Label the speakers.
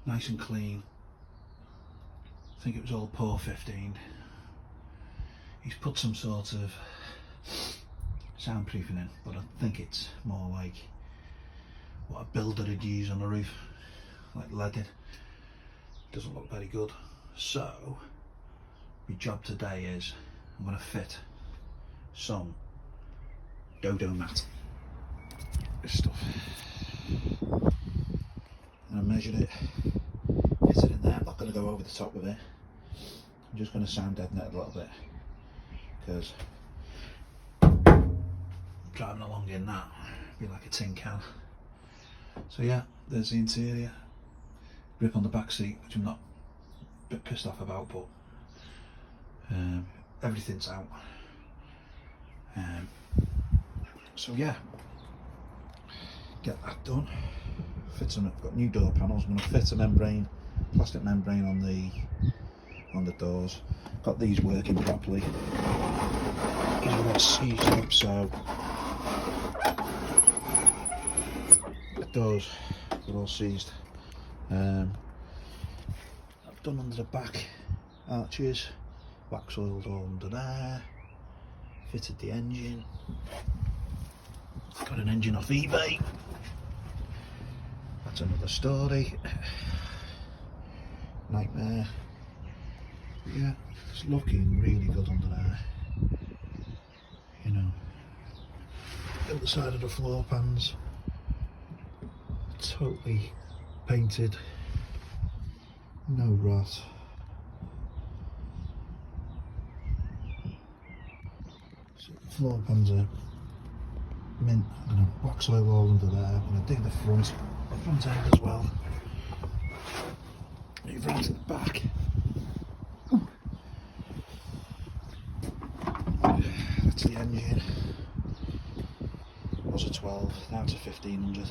Speaker 1: nice and clean. I think it was all pour 15. He's put some sort of soundproofing in, but I think it's more like what a builder would use on the roof, like leaded. Doesn't look very good. So my job today is I'm going to fit some dodo mat, this stuff, and I measured it, fit it in there. I'm not going to go over the top with it. I'm just going to sound deaden it a little bit because driving along in that be like a tin can. So yeah, there's the interior. Grip on the back seat, which I'm not a bit pissed off about, but everything's out. So yeah, get that done. Fit some. Got new door panels. I'm going to fit a membrane, plastic membrane on the doors. Got these working properly. These are all seized up, so the doors are all seized. I've done under the back arches, wax oiled all under there, fitted the engine, got an engine off eBay, that's another story, nightmare. But yeah, it's looking really good under there, you know. The other side of the floor pans, totally painted, no rot. So the floor pans are mint. I'm going to wax oil all under there. I'm going to dig the front end as well. Move round to the back. That's the engine. Was a 12, now to 1500.